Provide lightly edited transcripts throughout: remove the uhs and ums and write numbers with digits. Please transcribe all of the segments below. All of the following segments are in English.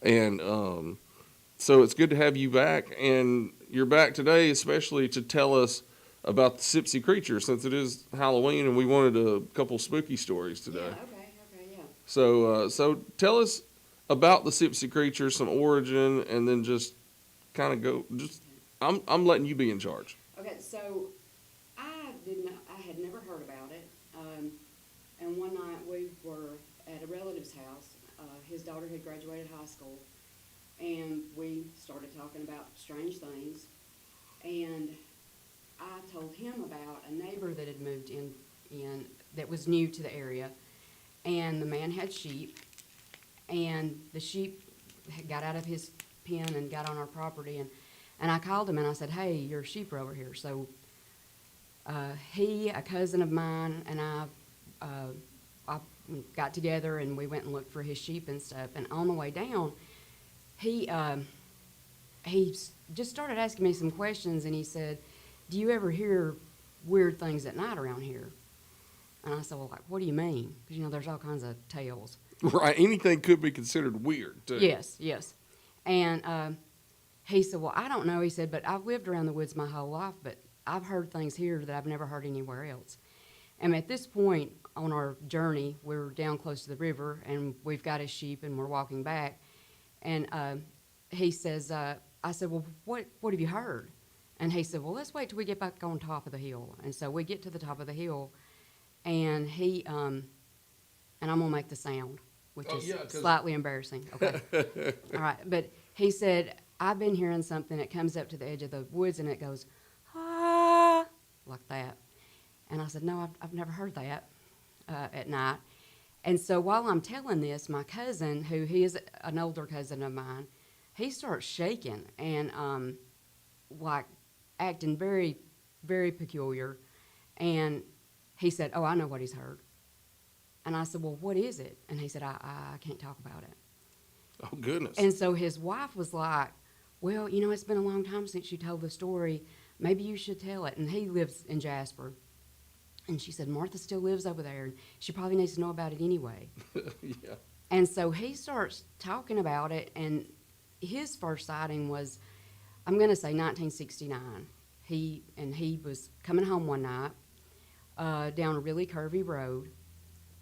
And so it's good to have you back. And you're back today, especially to tell us about the Sipsy creature, since it is Halloween and we wanted a couple spooky stories today. Yeah, okay, yeah. So tell us about the Sipsy creature, some origin, and then just kind of go. Just I'm letting you be in charge. Okay, so I had never heard about it. And one night we were at a relative's house. His daughter had graduated high school, and we started talking about strange things. And I told him about a neighbor that had moved in that was new to the area, and the man had sheep, and the sheep got out of his pen and got on our property, and I called him and I said, "Hey, your sheep are over here." So he, a cousin of mine, and I got together and we went and looked for his sheep and stuff. And on the way down, he just started asking me some questions, and he said, "Do you ever hear weird things at night around here?" And I said, "Well, like, what do you mean?" Because, there's all kinds of tales. Right. Anything could be considered weird, too. Yes. And he said, "Well, I don't know." He said, "But I've lived around the woods my whole life, but I've heard things here that I've never heard anywhere else." And at this point on our journey, we're down close to the river, and we've got his sheep, and we're walking back. And he says, I said, "Well, what have you heard?" And he said, "Well, let's wait till we get back on top of the hill." And so we get to the top of the hill, and and I'm going to make the sound, which is slightly embarrassing. Okay. All right. But he said, "I've been hearing something. It comes up to the edge of the woods, and it goes, ah, like that." And I said, "No, I've never heard that at night." And so while I'm telling this, my cousin, he is an older cousin of mine, he starts shaking and like acting very, very peculiar. And he said, "Oh, I know what he's heard." And I said, "Well, what is it?" And he said, I can't talk about it." Oh, goodness. And so his wife was like, "Well, it's been a long time since you told the story. Maybe you should tell it." And he lives in Jasper. And she said, "Martha still lives over there, and she probably needs to know about it anyway." Yeah. And so he starts talking about it, and his first sighting was, I'm going to say 1969. He was coming home one night down a really curvy road,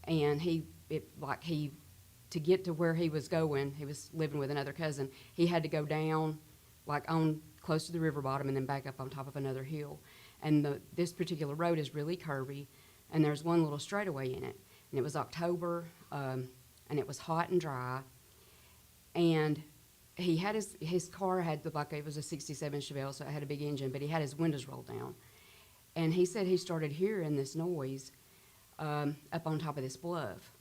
and to get to where he was going, he was living with another cousin. He had to go down, like on close to the river bottom, and then back up on top of another hill. And this particular road is really curvy, and there's one little straightaway in it. And it was October, and it was hot and dry. And he had his car it was a '67 Chevelle, so it had a big engine, but he had his windows rolled down. And he said he started hearing this noise up on top of this bluff.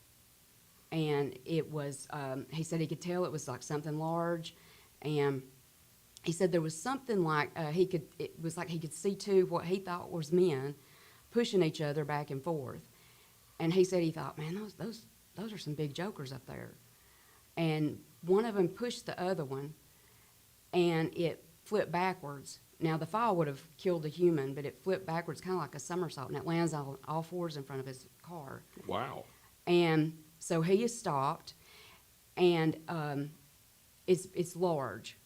And it was, he said he could tell it was like something large, and he said there was something like it was like he could see two what he thought was men pushing each other back and forth. And he said he thought, "Man, those are some big jokers up there." And one of them pushed the other one, and it flipped backwards. Now the fall would have killed a human, but it flipped backwards, kind of like a somersault, and it lands on all fours in front of his car. Wow. And so he is stopped, and it's large.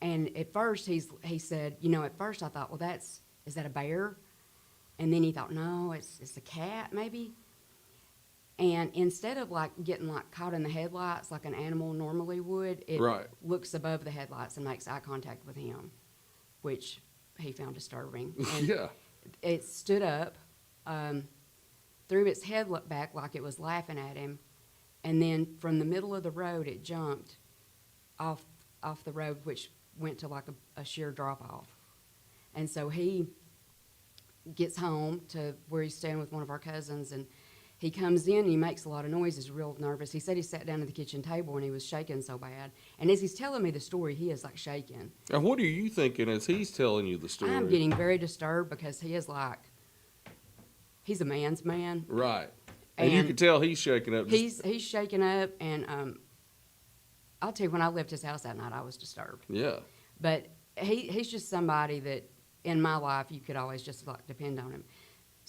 And at first he said, at first I thought, "Well, is that a bear?" And then he thought, "No, it's a cat maybe." And instead of like getting like caught in the headlights like an animal normally would, it looks above the headlights and makes eye contact with him, which he found disturbing. And Yeah. it stood up, threw its head back like it was laughing at him, and then from the middle of the road it jumped off the road, which went to like a sheer drop-off. And so he gets home to where he's staying with one of our cousins, and he comes in and he makes a lot of noise. He's real nervous. He said he sat down at the kitchen table and he was shaking so bad. And as he's telling me the story, he is like shaking. And what are you thinking as he's telling you the story? I'm getting very disturbed because he is like, he's a man's man. Right. And you can tell he's shaking up. He's shaking up, and I'll tell you, when I left his house that night, I was disturbed. Yeah. But he's just somebody that in my life you could always just like depend on him.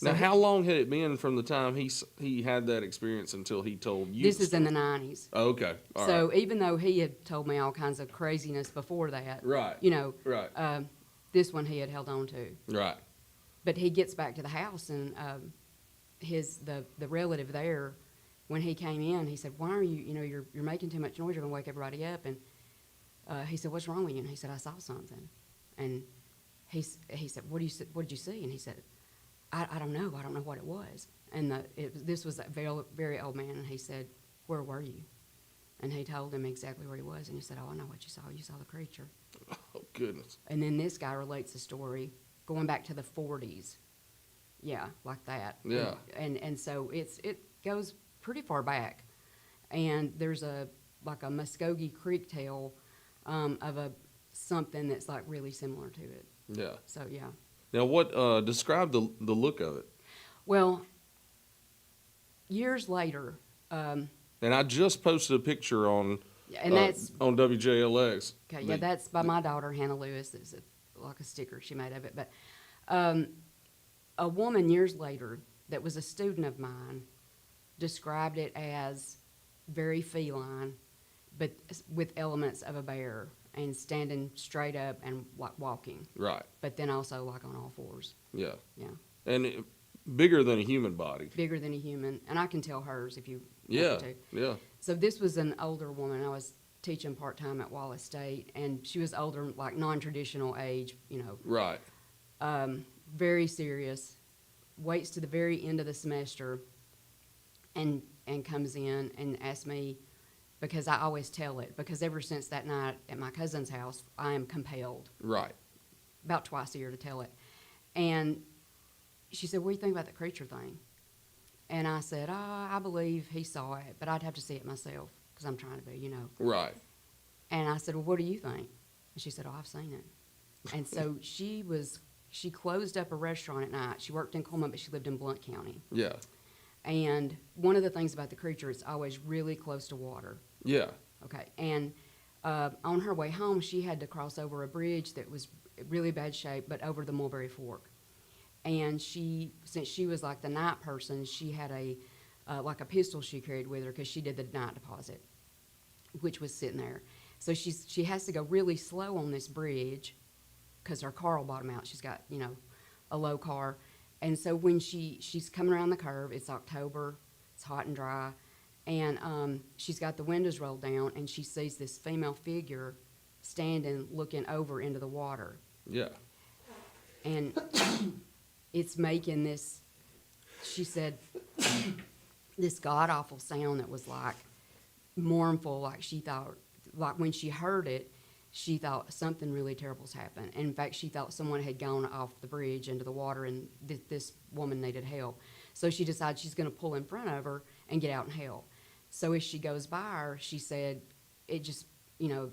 Now, how long had it been from the time he had that experience until he told you? This the is in the story? 90s. Oh, okay. All So right. even though he had told me all kinds of craziness before that, Right. you know, Right. this one he had held on to. Right. But he gets back to the house, and the relative there, when he came in, he said, "Why are you? You know, you're making too much noise. You're gonna wake everybody up." And he said, "What's wrong with you?" And he said, "I saw something." And he said, "What did you see?" And he said, "I don't know. I don't know what it was." And this was a very, very old man, and he said, "Where were you?" And he told him exactly where he was, and he said, "Oh, I know what you saw. You saw the creature." Oh, goodness. And then this guy relates the story going back to the 40s. Yeah, like that. Yeah. And so it goes pretty far back. And there's like a Muskogee Creek tale of something that's like really similar to it. Yeah. So yeah. Now, what describe the look of it? Well, years later, And I just posted a picture on and that's on WJLX. okay. Yeah, that's by my daughter Hannah Lewis. It's like a sticker she made of it. But a woman years later that was a student of mine described it as very feline, but with elements of a bear and standing straight up and like walking, Right. but then also like on all fours. Yeah. Yeah, And bigger than a human body. bigger than a human, and I can tell hers if you Yeah. want me to. Yeah. So this was an older woman. I was teaching part-time at Wallace State, and she was older, like non-traditional age, you know, Right. very serious, waits to the very end of the semester and comes in and asks me, because I always tell it, because ever since that night at my cousin's house, I am compelled Right. about twice a year to tell it. And she said, "What do you think about the creature thing?" And I said, "I believe he saw it, but I'd have to see it myself because I'm trying to be, you know." Right. And I said, "Well, what do you think?" And she said, "Oh, I've seen it." And so she closed up a restaurant at night. She worked in Coleman, but she lived in Blount County. Yeah. And one of the things about the creature, it's always really close to water. Yeah. Okay. And on her way home, she had to cross over a bridge that was really bad shape, but over the Mulberry Fork. And since she was like the night person, she had like a pistol she carried with her because she did the night deposit, which was sitting there. So she has to go really slow on this bridge because her car will bottom out. She's got, you know, a low car. And so when she's coming around the curve, it's October, it's hot and dry, and she's got the windows rolled down, and she sees this female figure standing looking over into the water. Yeah. And it's making this, she said, this god-awful sound that was like mournful, like she thought, like when she heard it, she thought something really terrible's happened. And in fact, she thought someone had gone off the bridge into the water and this woman needed help. So she decided she's going to pull in front of her and get out and help. So as she goes by her, she said, it just, you know,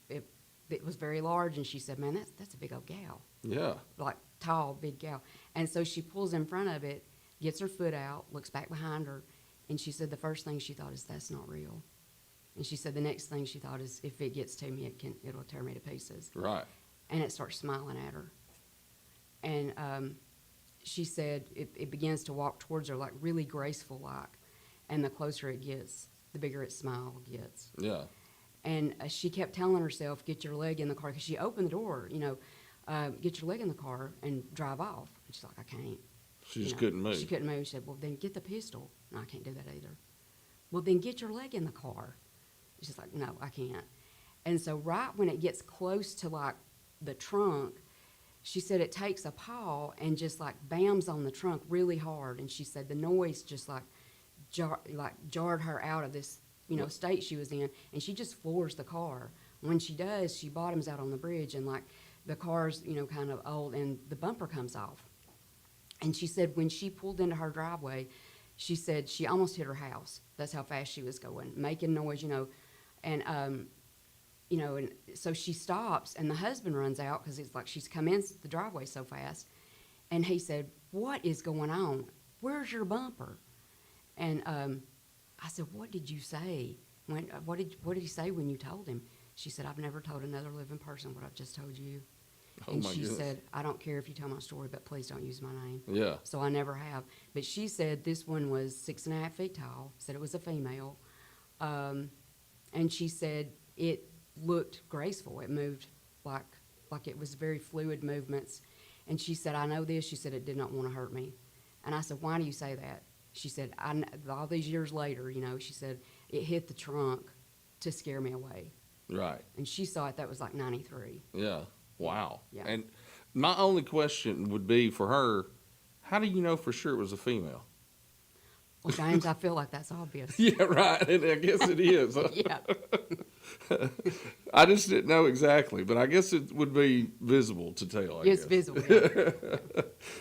it was very large. And she said, "Man, that's a big old gal." Yeah. Like tall, big gal. And so she pulls in front of it, gets her foot out, looks back behind her. And she said the first thing she thought is, "That's not real." And she said the next thing she thought is, "If it gets to me, it'll tear me to pieces." Right. And it starts smiling at her. And she said it begins to walk towards her like really graceful like. And the closer it gets, the bigger its smile gets. Yeah. And she kept telling herself, "Get your leg in the car," because she opened the door, you know, "Get your leg in the car and drive off." And she's like, "I can't." She just couldn't move. She couldn't move. She said, "Well, then get the pistol." "No, I can't do that either." "Well, then get your leg in the car." She's like, "No, I can't." And so right when it gets close to like the trunk, she said it takes a paw and just like bams on the trunk really hard. And she said the noise just like jarred her out of this, you know, state she was in. And she just floors the car. When she does, she bottoms out on the bridge, and like the car's, you know, kind of old, and the bumper comes off. And she said when she pulled into her driveway, she said she almost hit her house. That's how fast she was going, making noise, you know. And, you know, and so she stops, and the husband runs out because it's like she's come in the driveway so fast. And he said, "What is going on? Where's your bumper?" And I said, "What did you say? What did he say when you told him?" She said, "I've never told another living person what I've just told you." Oh And my she goodness. said, I don't care if you tell my story, but please don't use my name. Yeah. So I never have. But she said this one was 6.5 feet tall, said it was a female. And she said it looked graceful. It moved like it was very fluid movements. And she said, I know this. She said, it did not want to hurt me. And I said, why do you say that? She said, all these years later, she said, it hit the trunk to scare me away. Right. And she saw it, that was like 93. Yeah. Wow. Yeah. And my only question would be for her, how do you know for sure it was a female? Well, James, I feel like that's obvious. Yeah, right. And I guess it is. Yeah. I just didn't know exactly, but I guess it would be visible to tell. I It's guess. visible. Yeah.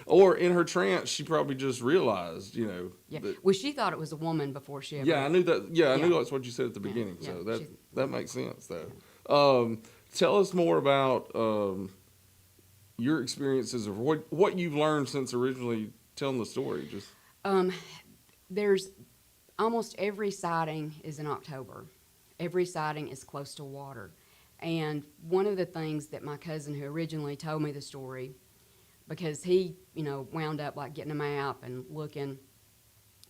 Or in her trance, she probably just realized, Yeah. that, Well, she thought it was a woman before she ever. yeah, I knew that. Yeah, I Yeah. knew that's what you said at the Yeah, beginning. yeah, So she's- that makes sense, though. Tell us more about your experiences of what you've learned since originally telling the story. Just There's almost every sighting is in October. Every sighting is close to water. And one of the things that my cousin who originally told me the story, because he, wound up like getting a map and looking.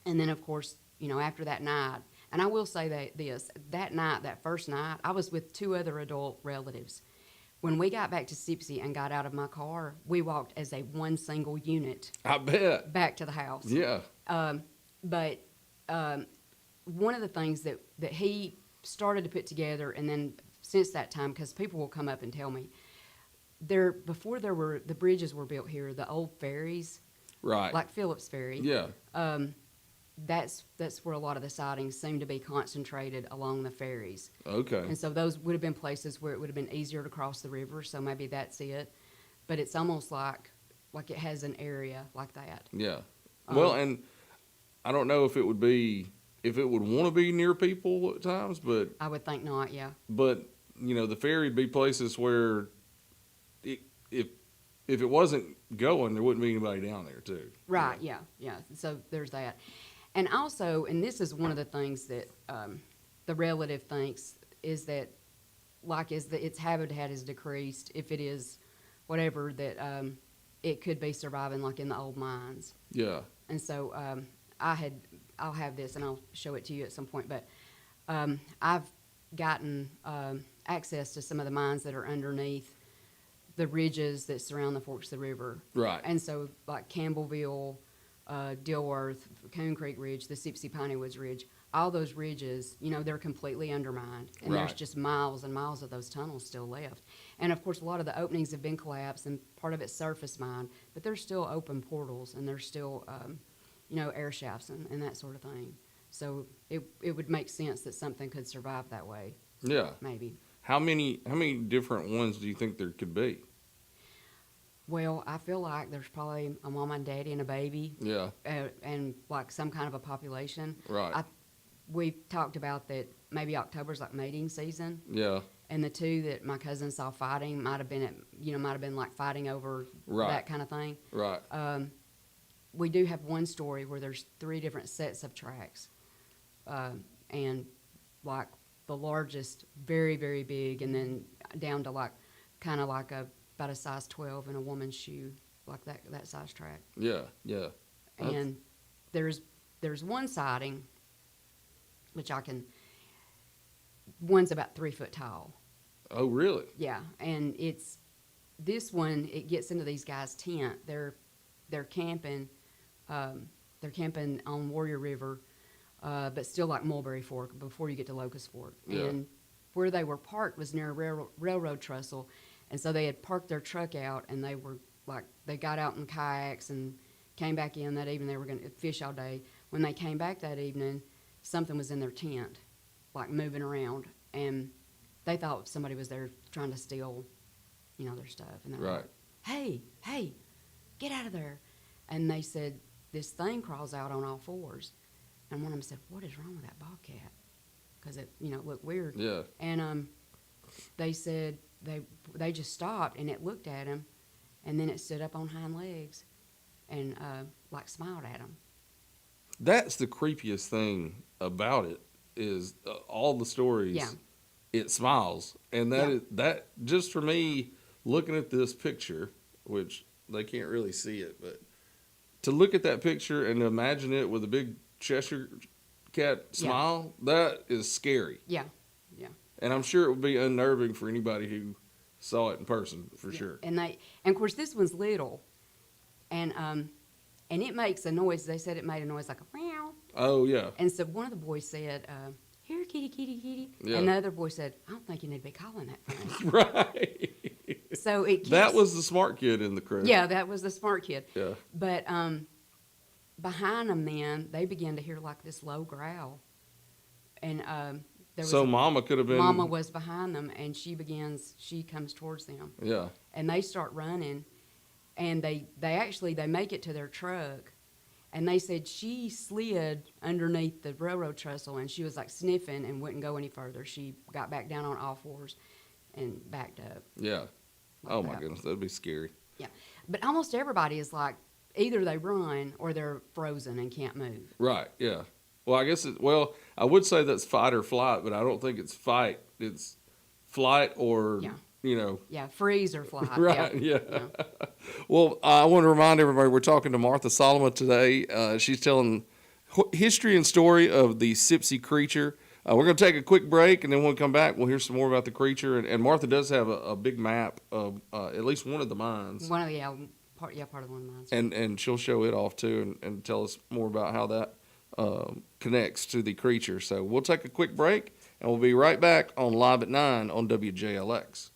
And then, of course, after that night, and I will say that night, that first night, I was with 2 other adult relatives. When we got back to Sipsey and got out of my car, we walked as one single unit I bet. back to the house. Yeah. But one of the things that he started to put together, and then since that time, because people will come up and tell me, before the bridges were built here, the old ferries, Right. like Phillips Ferry, Yeah. that's where a lot of the sightings seem to be concentrated along the ferries. Okay. And so those would have been places where it would have been easier to cross the river, so maybe that's it. But it's almost like it has an area like that. Yeah. Well, and I don't know if it would want to be near people at times, but I would think not, yeah. the ferry would be places where if it wasn't going, there wouldn't be anybody down there too. Right, yeah. So there's that. And also, and this is one of the things that the relative thinks is that, its habitat is decreased, if it is whatever, that it could be surviving like in the old mines. Yeah. And so I'll have this and I'll show it to you at some point, but I've gotten access to some of the mines that are underneath the ridges that surround the forks of the river. Right. And so like Campbellville, Dilworth, Coon Creek Ridge, the Sipsey Piney Woods Ridge, all those ridges, they're completely undermined. And there's Right. just miles and miles of those tunnels still left. And of course, a lot of the openings have been collapsed and part of it's surface mined, but there's still open portals and there's still, air shafts and that sort of thing. So it would make sense that something could survive that way, Yeah. maybe. How many different ones do you think there could be? Well, I feel like there's probably a mama and daddy and a baby, Yeah. and like some kind of a population. Right. We talked about that maybe October's like mating season, Yeah. and the 2 that my cousin saw fighting might have been like fighting over Right. that kind of thing. Right. We do have one story where there's 3 different sets of tracks, and like the largest, very, very big, and then down to like kind of like about a size 12 in a woman's shoe, like that size track. Yeah. Yeah. And there's one sighting, which one's about 3 foot tall. Oh, really? Yeah, and this one, it gets into these guys' tent. They're camping, they're camping on Warrior River, but still like Mulberry Fork before you get to Locust Fork. Yeah. And where they were parked was near a railroad trestle, and so they had parked their truck out, and they got out in kayaks and came back in that evening. They were going to fish all day. When they came back that evening, something was in their tent, like moving around, and they thought somebody was there trying to steal, their stuff. And they're Right. like, hey, get out of there. And they said, this thing crawls out on all 4s. And one of them said, what is wrong with that bobcat? Because it, looked weird. Yeah. And they said they just stopped, and it looked at him, and then it stood up on hind legs and like smiled at him. That's the creepiest thing about it is all the stories. Yeah. It smiles, and that Yeah. is that just for me. looking at this picture, which they can't really see it, but to look at that picture and imagine it with a big Cheshire cat smile, that is scary. Yeah, yeah. And I'm sure it would be unnerving for anybody who saw it in person, for Yeah. sure. And of course, this one's little, and it makes a noise. They said it made a noise like a meow. Oh, yeah. And so one of the boys said, "Here, kitty, kitty, kitty," Yeah. and the other boy said, "I don't think you need to be calling that thing." Right. So it keeps, That was the smart kid in the crew. yeah, that was the smart kid. Yeah. But behind them, then they began to hear like this low growl, and there was So Mama could have been. Mama was behind them, and she comes towards them, Yeah. and they start running, and they make it to their truck, and they said she slid underneath the railroad trestle, and she was like sniffing and wouldn't go any further. She got back down on all fours and backed up. Yeah. Like Oh, my that. goodness. That'd be scary. Yeah, but almost everybody is like either they run or they're frozen and can't move. Right. Yeah. Well, I guess I would say that's fight or flight, but I don't think it's fight. It's flight or, Yeah. Yeah, freeze or fly. Right. Yeah. Well, I want to remind everybody we're talking to Martha Salomaa today. She's telling history and story of the Sipsey creature. We're going to take a quick break, and then when we come back, we'll hear some more about the creature. And Martha does have a big map of at least one of the mines. Part of one of mine. And she'll show it off too and tell us more about how that connects to the creature. So we'll take a quick break, and we'll be right back on Live at 9 on WJLX.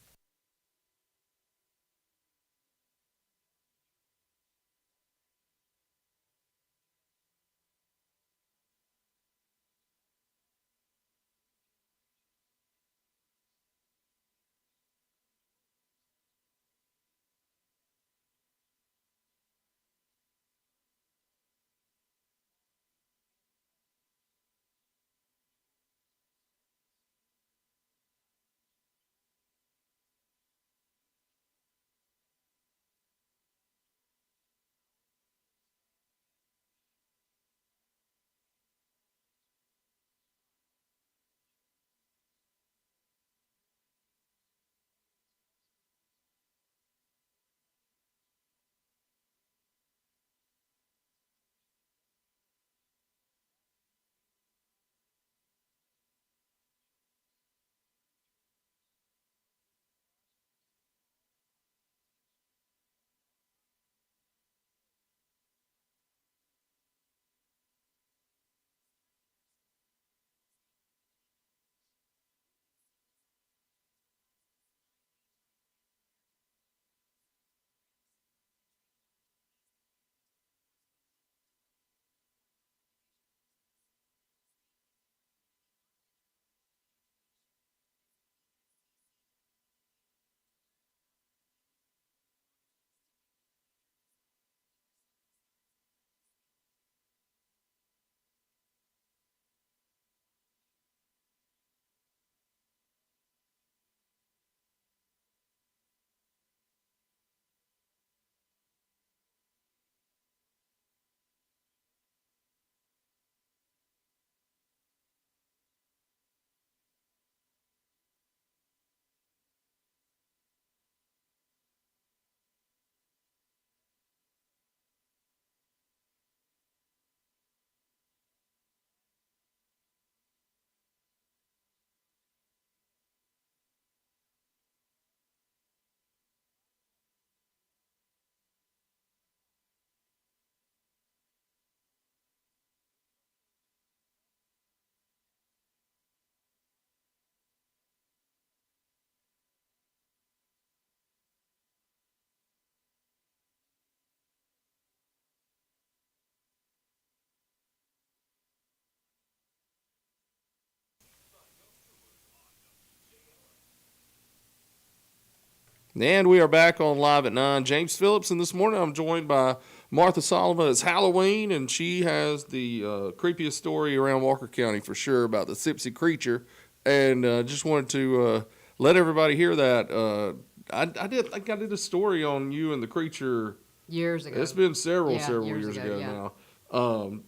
And we are back on Live at 9. James Phillips, and this morning I'm joined by Martha Salomaa. It's Halloween, and she has the creepiest story around Walker County for sure about the Sipsey creature. And just wanted to let everybody hear that. I think I did a story on you and the creature years ago. It's been several years ago now.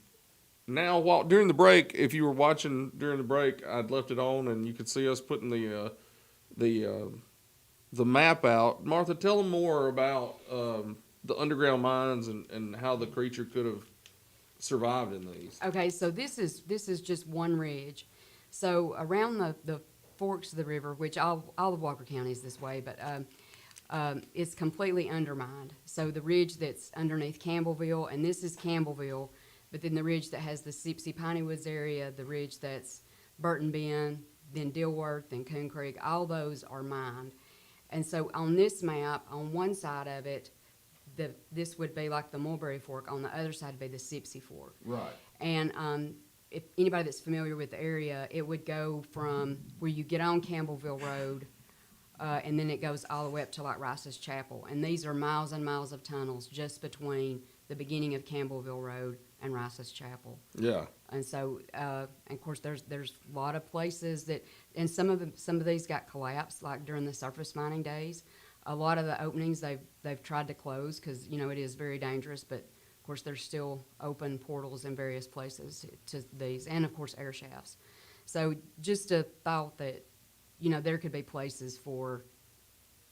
Now, during the break, if you were watching during the break, I'd left it on, and you could see us putting the the map out. Martha, tell them more about the underground mines and how the creature could have survived in these. Okay, so this is just one ridge. So around the forks of the river, which all of Walker County is this way, but it's completely undermined. So the ridge that's underneath Campbellville, and this is Campbellville, but then the ridge that has the Sipsey Piney Woods area, the ridge that's Burton Bend, then Dilworth, then Coon Creek, all those are mined. And so on this map, on one side of it, this would be like the Mulberry Fork. On the other side would be the Sipsey Fork. Right. And if anybody that's familiar with the area, it would go from where you get on Campbellville Road, and then it goes all the way up to like Rice's Chapel. And these are miles and miles of tunnels just between the beginning of Campbellville Road and Rice's Chapel. Yeah. And so, and of course, there's a lot of places that, and some of these got collapsed, like during the surface mining days. A lot of the openings they've tried to close because it is very dangerous. But of course, there's still open portals in various places to these, and of course, air shafts. So just a thought that there could be places for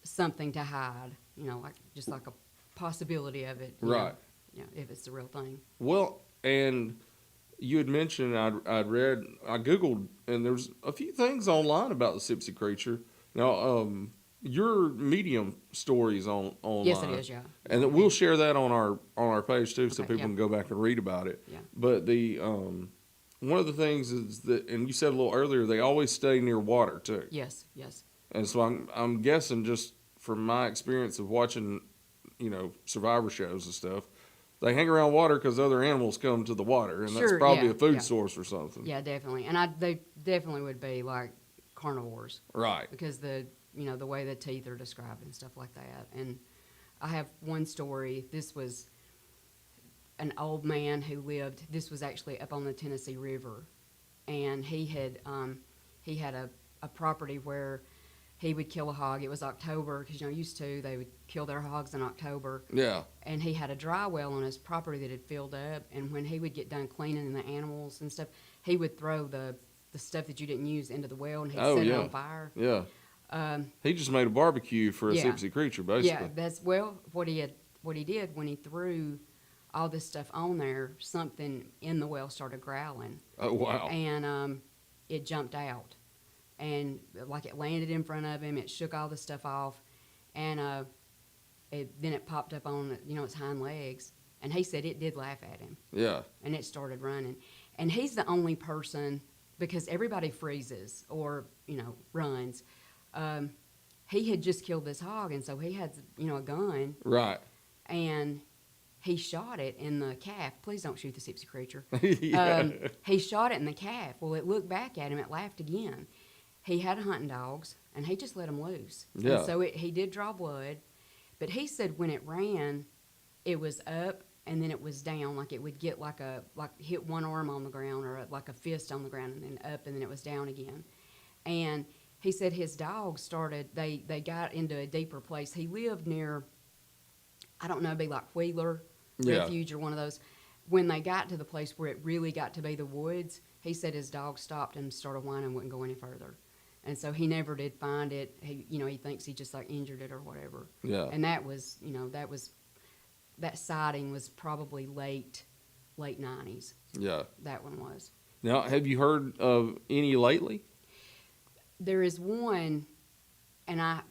something to hide. Like just like a possibility of it. Right. If it's the real thing. Well, and you had mentioned I Googled, and there's a few things online about the Sipsey creature. Now, your Medium stories online. Yes, it is. Yeah. And we'll share that on our page too, so Okay, people can go back and read about it. Yeah. But the one of the things is that, and you said a little earlier, they always stay near water too. Yes. Yes. And so I'm guessing, just from my experience of watching, survivor shows and stuff, they hang around water because other animals come to the water, and that's Sure, probably yeah, a food yeah. source or something. Yeah, definitely. And they definitely would be like carnivores Right. because the way the teeth are described and stuff like that. And I have one story. This was an old man who lived. This was actually up on the Tennessee River, and he had a property where he would kill a hog. It was October because used to they would kill their hogs in October. Yeah. And he had a dry well on his property that had filled up. And when he would get done cleaning the animals and stuff, he would throw the stuff that you didn't use into the well, and he'd set it on fire. Yeah. He just made a barbecue for a Yeah. Sipsey creature, basically. Yeah, that's what he did when he threw all this stuff on there. Something in the well started growling, Oh, wow. and it jumped out, and like it landed in front of him. It shook all the stuff off, and then it popped up on its hind legs, and he said it did laugh at him. Yeah. And it started running, and he's the only person, because everybody freezes or runs. He had just killed this hog, and so he had a gun, Right. and he shot it in the calf. Please don't shoot the Sipsey creature. Yeah. He shot it in the calf. Well, it looked back at him. It laughed again. He had hunting dogs, and he just let them loose. Yeah. And so he did draw blood, but he said when it ran, it was up and then it was down. Like it would get like hit one arm on the ground or like a fist on the ground, and then up, and then it was down again. And he said his dogs started. They got into a deeper place. He lived near, I don't know, it'd be like Wheeler Yeah. Refuge or one of those. When they got to the place where it really got to be the woods, he said his dog stopped and started whining and wouldn't go any further. And so he never did find it. He thinks he just like injured it or whatever. Yeah. And that sighting was probably late 90s. Yeah. That one was. Now, have you heard of any lately? There is one, and I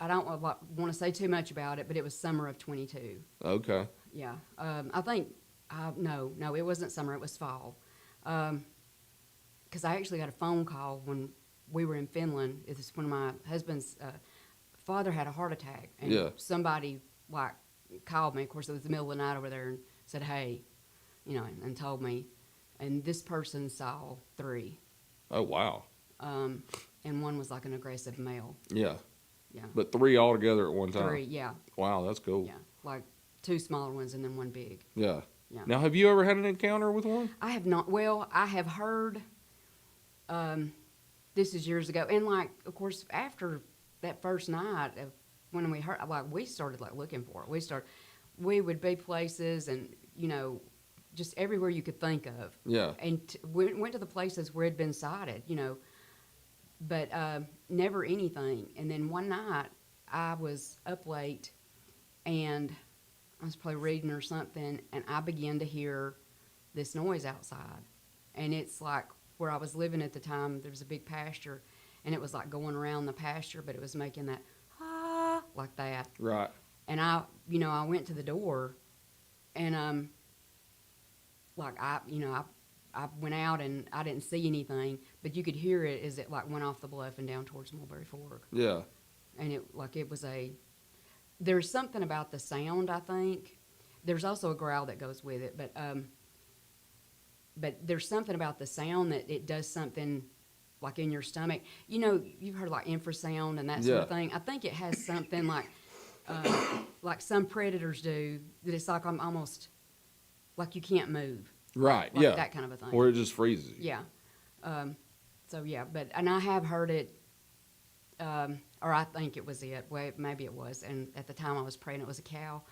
don't want to say too much about it, but it was summer of 22. Okay. Yeah. I think, no, it wasn't summer. It was fall. Because I actually got a phone call when we were in Finland. It was when my husband's father had a heart attack. And Yeah. somebody, called me. Of course, it was the middle of the night over there and said, hey, and told me. And this person saw 3. Oh, wow. And one was like an aggressive male. Yeah. Yeah. But 3 altogether at one time. 3, yeah. Wow, that's cool. Yeah. Like 2 smaller ones and then 1 big. Yeah. Yeah. Now, have you ever had an encounter with one? I have not. Well, I have heard. This is years ago, and of course, after that first night, when we heard, we started looking for it. We would be places, and just everywhere you could think of. Yeah. And we went to the places where it'd been sighted. but never anything. And then one night I was up late and I was probably reading or something, and I began to hear this noise outside. And it's like where I was living at the time, there was a big pasture, and it was like going around the pasture, but it was making that ah like that. Right. And I went to the door, and like I went out and I didn't see anything, but you could hear it as it like went off the bluff and down towards Mulberry Fork. Yeah. And there's something about the sound, I think. There's also a growl that goes with it, but there's something about the sound that it does something like in your stomach. You've heard like infrasound and that sort of thing. I think it has something like some predators do, that it's like I'm almost like you can't move. Right. Like that kind of a thing. Or it just freezes you. Yeah. And I have heard it, or I think it was it. Well, maybe it was. And at the time I was praying it was a cow.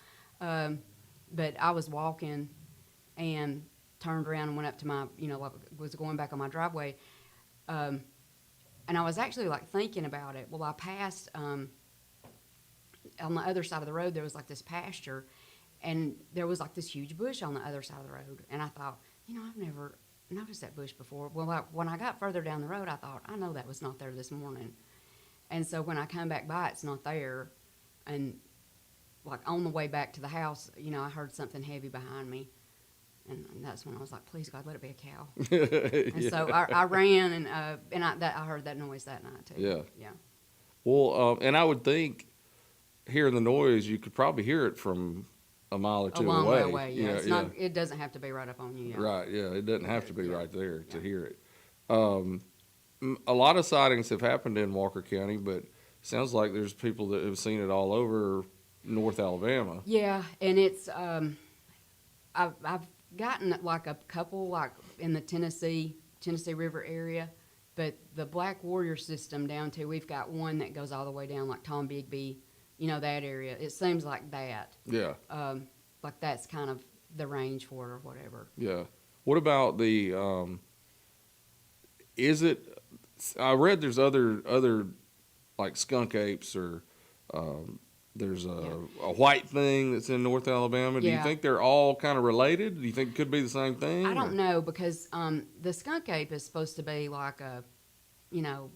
But I was walking and turned around and went up to my, was going back on my driveway. And I was actually like thinking about it. Well, I passed, on the other side of the road, there was like this pasture, and there was like this huge bush on the other side of the road. And I thought, I've never noticed that bush before. Well, when I got further down the road, I thought, I know that was not there this morning. And so when I come back by, it's not there. And like on the way back to the house, I heard something heavy behind me. And that's when I was like, please, God, let it be a cow. And so I ran, and I heard that noise that night, too. Yeah. Yeah. Well, and I would think hearing the noise, you could probably hear it from a mile or two a long away. way away, yeah. It doesn't have to be right up on you, yeah. Right, yeah. It doesn't have to be right there to hear it. A lot of sightings have happened in Walker County, but it sounds like there's people that have seen it all over North Alabama. Yeah, and it's I've gotten like a couple like in the Tennessee River area, but the Black Warrior system down to, we've got one that goes all the way down like Tom Bigby, that area. It seems like that. Yeah. Like that's kind of the range for it or whatever. Yeah. What about the I read there's other like skunk apes, or there's a white thing that's in North Alabama. Do you think they're all kind of related? Do you think it could be the same thing? I don't know, because the skunk ape is supposed to be like a,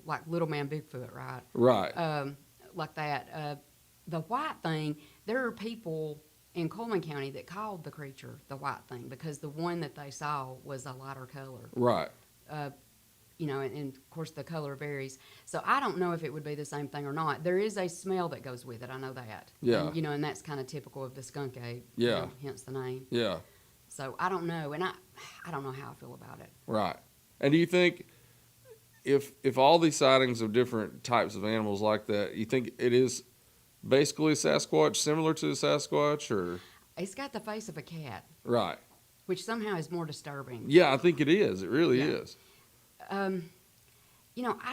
like Little Man Bigfoot, right? Right. Like that. The white thing, there are people in Coleman County that called the creature the white thing because the one that they saw was a lighter color. Right. And of course the color varies. So I don't know if it would be the same thing or not. There is a smell that goes with it. I know that. Yeah. And, and that's kind of typical of the skunk ape. Yeah. Hence the name. Yeah. So I don't know, and I don't know how I feel about it. Right. And do you think if all these sightings of different types of animals like that, you think it is basically a Sasquatch, similar to a Sasquatch, or? It's got the face of a cat. Right. Which somehow is more disturbing. Yeah, I think it is. It really is. I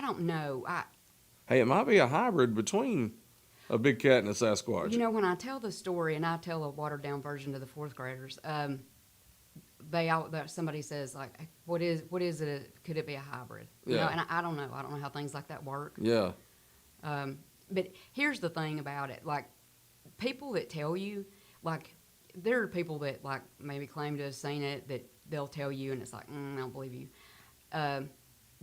don't know. Hey, it might be a hybrid between a big cat and a Sasquatch. When I tell the story, and I tell a watered-down version to the fourth graders, somebody says, like, what is it? Could it be a hybrid? Yeah. And I don't know. I don't know how things like that work. Yeah. But here's the thing about it. Like, people that tell you, like, there are people that, like, maybe claim to have seen it that they'll tell you, and it's like, I don't believe you.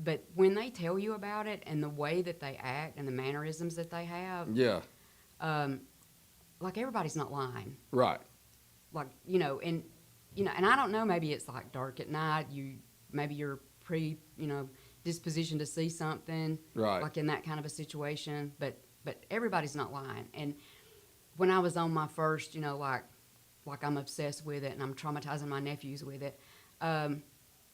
But when they tell you about it and the way that they act and the mannerisms that they have, Yeah. Like, everybody's not lying. Right. Like, and I don't know, maybe it's like dark at night, maybe you're disposition to see something, Right. like in that kind of a situation, but everybody's not lying. And when I was on my first, like I'm obsessed with it and I'm traumatizing my nephews with it,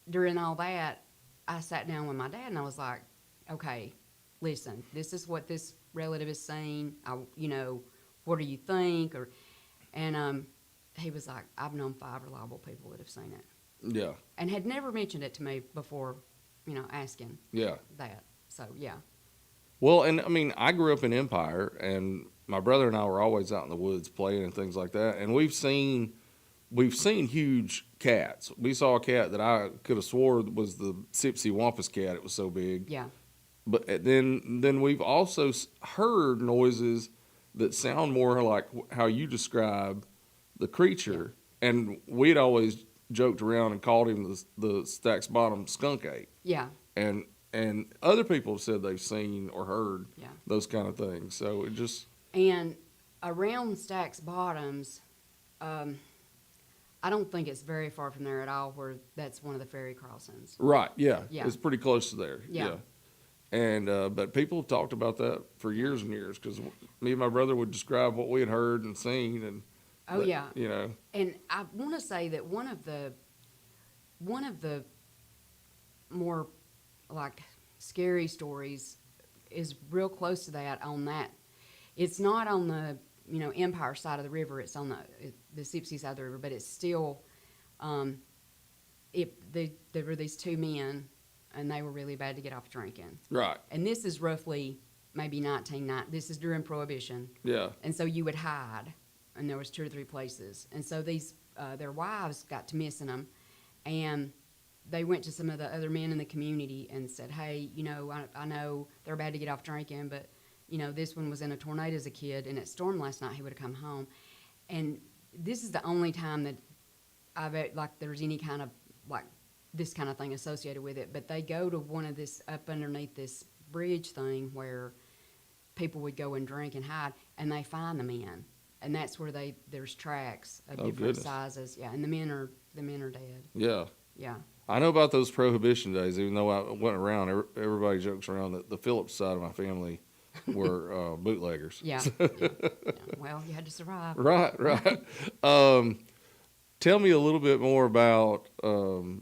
during all that, I sat down with my dad and I was like, okay, listen, this is what this relative is saying. What do you think? And he was like, I've known 5 reliable people that have seen it. Yeah. And had never mentioned it to me before, asking that. So, yeah. Well, and I mean, I grew up in Empire, and my brother and I were always out in the woods playing and things like that. And we've seen huge cats. We saw a cat that I could have swore was the Sipsy Wampus cat. It was so big. Yeah. but then we've also heard noises that sound more like how you describe the creature, and we'd always joked around and called him the Stacks Bottom skunk ape. Yeah. And other people have said they've seen or heard Yeah. those kind of things. So it just And around Stacks Bottoms, I don't think it's very far from there at all where that's one of the ferry crossings. right, yeah, Yeah. it's pretty close to there. Yeah. And but people have talked about that for years and years because me and my brother would describe what we had heard and seen, and Oh, yeah. you know, And I want to say that one of the more like scary stories is real close to that on that. It's not on the Empire side of the river. It's on the Sipsey side of the river, but it's still. There were these two men, and they were really bad to get off drinking. right, And this is roughly maybe 1990. This is during Prohibition. yeah, And so you would hide, and there was 2 or 3 places. And so these, their wives got to missing them, and they went to some of the other men in the community and said, hey, I know they're bad to get off drinking, but, this one was in a tornado as a kid, and it stormed last night, he would have come home. And this is the only time that there's any kind of, this kind of thing associated with it. But they go to one of this, up underneath this bridge thing where people would go and drink and hide, and they find the men. And that's where there's tracks of different goodness. sizes. Yeah, and the men are dead. yeah. Yeah. I know about those Prohibition days, even though I went around. Everybody jokes around that the Phillips side of my family were bootleggers. Yeah. Yeah. Well, you had to survive. Right. Tell me a little bit more about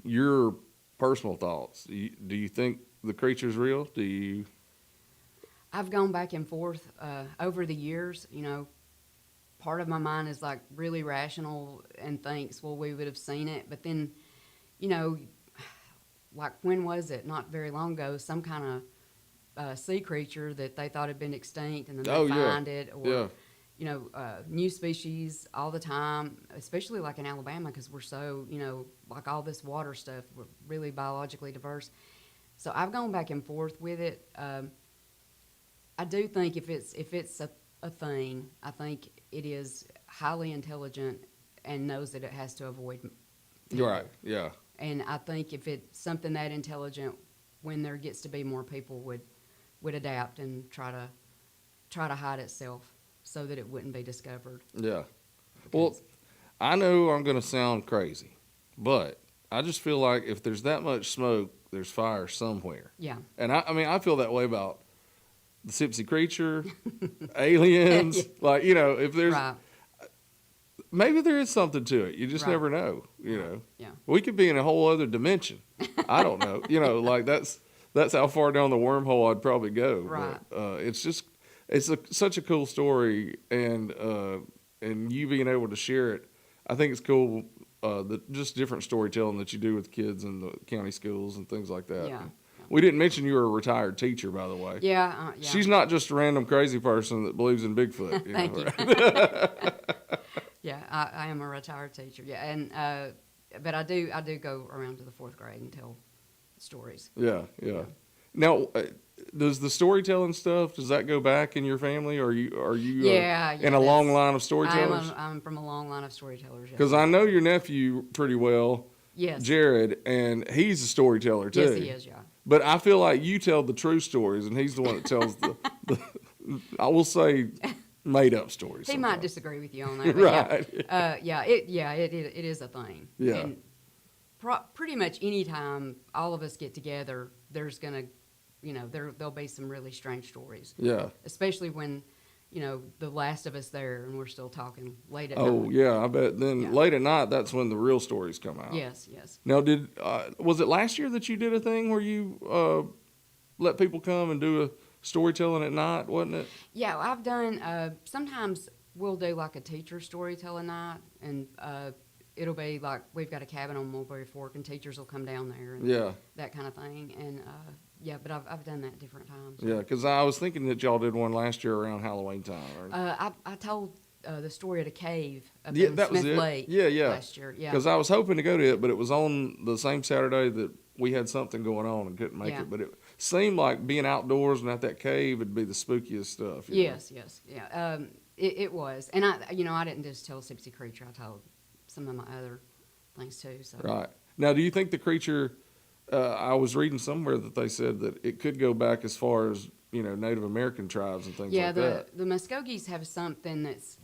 your personal thoughts. Do you think the creature's real? Do you? I've gone back and forth over the years. Part of my mind is really rational and thinks, well, we would have seen it. But then, when was it? Not very long ago, some kind of sea creature that they thought had been extinct, and then they find it. Or, new species all the time, especially in Alabama, because we're so, all this water stuff, we're really biologically diverse. So I've gone back and forth with it. I do think if it's a thing, I think it is highly intelligent and knows that it has to avoid people. Right. Yeah. And I think if it's something that intelligent, when there gets to be more people, would adapt and try to hide itself so that it wouldn't be discovered. Yeah. Well, I know I'm going to sound crazy, but I just feel like if there's that much smoke, there's fire somewhere. Yeah. And I feel that way about the Sipsey creature, aliens. If there's Right. maybe there is something to it. You just Right. never know. Yeah. We could be in a whole other dimension. I don't know. That's how far down the wormhole I'd probably go. Right. But, it's such a cool story, and you being able to share it, I think it's cool. Just different storytelling that you do with kids in the county schools and things like that. Yeah. We didn't mention you were a retired teacher, by the way. Yeah. Yeah. She's not just a random crazy person that believes in Bigfoot. Thank you. Right? Yeah, I am a retired teacher. Yeah, and but I do go around to the 4th grade and tell stories. Yeah. Now, does the storytelling stuff, does that go back in your family? Are you in a long line of storytellers? I'm from a long line of storytellers. Because I know your nephew pretty well, Yes. Jared, and he's a storyteller too. Yes, he is. Yeah. But I feel like you tell the true stories, and he's the one that tells the I will say, made up stories. He sometimes. might disagree with you on that. But Right. It is a thing. Yeah. And pretty much any time all of us get together, there's gonna, there'll be some really strange stories. Yeah. Especially when, the last of us there and we're still talking late at Oh, night. yeah, I bet. Then Yeah. late at night, that's when the real stories come out. Yes. Now, was it last year that you did a thing where you let people come and do a storytelling at night, wasn't it? Yeah, I've done, sometimes we'll do a teacher storytelling night, and it'll be we've got a cabin on Mulberry Fork, and teachers will come down there and Yeah. that kind of thing. And but I've done that at different times. Yeah, because I was thinking that y'all did one last year around Halloween time. I told the story at a cave up Yeah, in that was Smith it. Lake Yeah. last year. Yeah. Because I was hoping to go to it, but it was on the same Saturday that we had something going on and couldn't make Yeah. it. But seemed like being outdoors and at that cave would be the spookiest stuff. you know? Yes, yeah. It was, and I didn't just tell Sipsy Creature. I told some of my other things too. So Right. Now, do you think the creature, I was reading somewhere that they said that it could go back as far as, Native American tribes and things yeah, like that. the Muskogees have something that's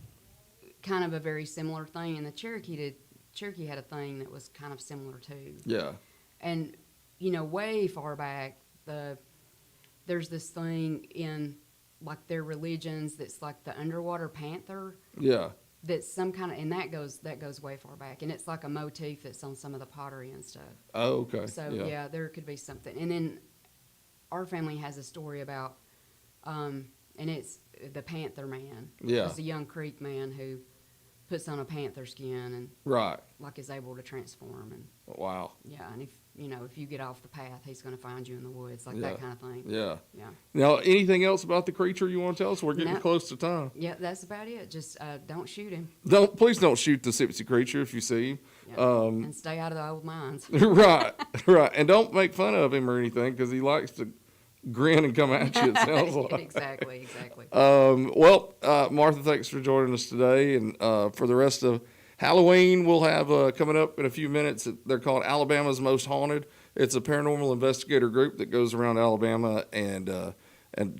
kind of a very similar thing, and the Cherokee had a thing that was kind of similar too. Yeah. And way far back, there's this thing in like their religions that's like the underwater panther. Yeah. That's some kind of, and that goes way far back, and it's like a motif that's on some of the pottery and stuff. Oh, okay. So yeah, there could be something. And then our family has a story about, and it's the Panther Man. Yeah. It's a young Creek man who puts on a panther skin and Right. like is able to transform. And Wow. yeah, and if you get off the path, he's going to find you in the woods, like Yeah. that kind of thing. Yeah. Yeah. Now, anything else about the creature you want to tell us? We're getting No. close to time. Yeah, that's about it. Just don't shoot him. Please don't shoot the Sipsy Creature if you see him. Yeah. And stay out of the old mines. Right. Right. And don't make fun of him or anything because he likes to grin and come at you, it sounds like. Exactly. Well, Martha, thanks for joining us today. And for the rest of Halloween, we'll have coming up in a few minutes. They're called Alabama's Most Haunted. It's a paranormal investigator group that goes around Alabama and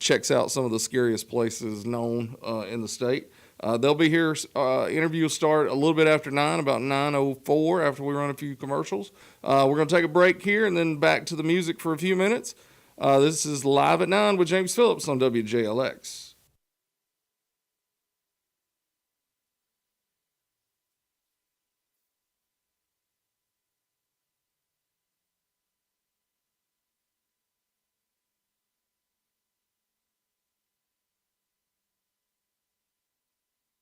checks out some of the scariest places known in the state. They'll be here. Interview will start a little bit after 9, about 9:04, after we run a few commercials. We're going to take a break here and then back to the music for a few minutes. This is Live at 9 with James Phillips on WJLX.